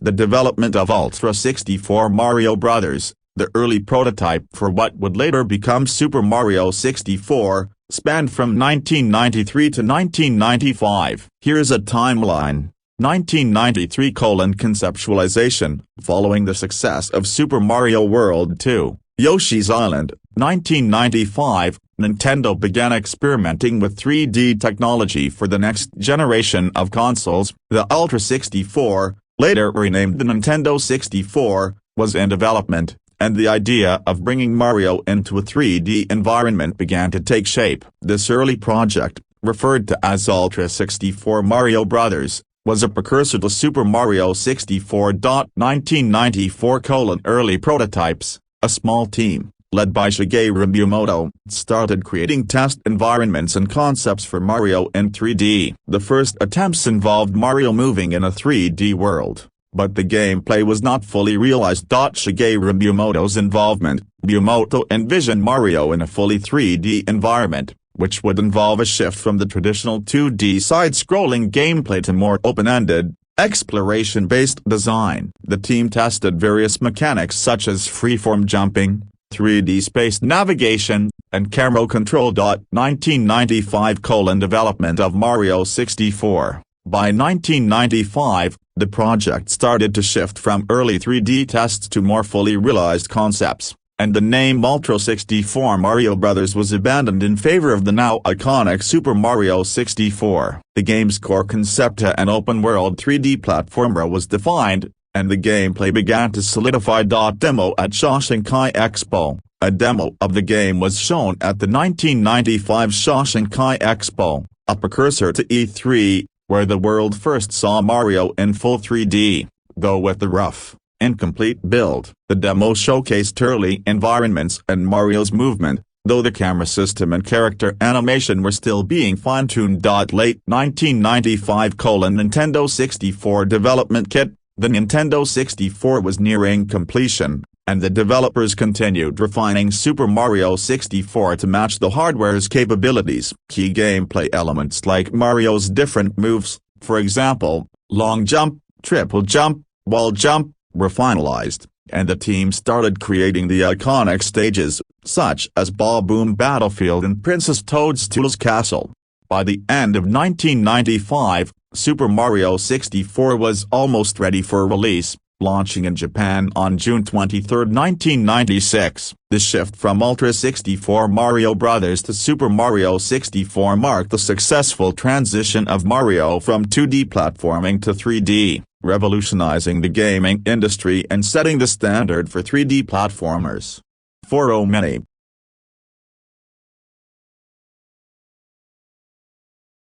The development of Ultra 64 Mario Bros., the early prototype for what would later become Super Mario 64, spanned from 1993 to 1995. Here's a timeline. 1993 conceptualization, following the success of Super Mario World 2, Yoshi's Island. 1995, Nintendo began experimenting with 3D technology for the next generation of consoles. The Ultra 64, later renamed the Nintendo 64, was in development, and the idea of bringing Mario into a 3D environment began to take shape. This early project, referred to as Ultra 64 Mario Bros., was a precursor to Super Mario 64. 1994 Early prototypes, a small team, led by Shigeru Miyamoto, started creating test environments and concepts for Mario in 3D. The first attempts involved Mario moving in a 3D world, but the gameplay was not fully realized. Shigeru Miyamoto's involvement, Miyamoto envisioned Mario in a fully 3D environment, which would involve a shift from the traditional 2D side-scrolling gameplay to more open-ended, exploration-based design. The team tested various mechanics such as freeform jumping, 3D space navigation, and camera control. 1995 Development of Mario 64. By 1995, the project started to shift from early 3D tests to more fully realized concepts, and the name Ultra 64 Mario Bros. Was abandoned in favor of the now iconic Super Mario 64. The game's core concept, an open-world 3D platformer, was defined, and the gameplay began to solidify. Demo at Shoshinkai Expo. A demo of the game was shown at the 1995 Shoshinkai Expo, a precursor to E3, where the world first saw Mario in full 3D, though with the rough, incomplete build. The demo showcased early environments and Mario's movement, though the camera system and character animation were still being fine-tuned. Late 1995 Nintendo 64 Development Kit. The Nintendo 64 was nearing completion, and the developers continued refining Super Mario 64 to match the hardware's capabilities. Key gameplay elements like Mario's different moves, for example, long jump, triple jump, wall jump, were finalized, and the team started creating the iconic stages, such as Ball Boom Battlefield and Princess Toadstool's Castle. By the end of 1995, Super Mario 64 was almost ready for release, launching in Japan on June 23, 1996. The shift from Ultra 64 Mario Bros. To Super Mario 64 marked the successful transition of Mario from 2D platforming to 3D, revolutionizing the gaming industry and setting the standard for 3D platformers. For many,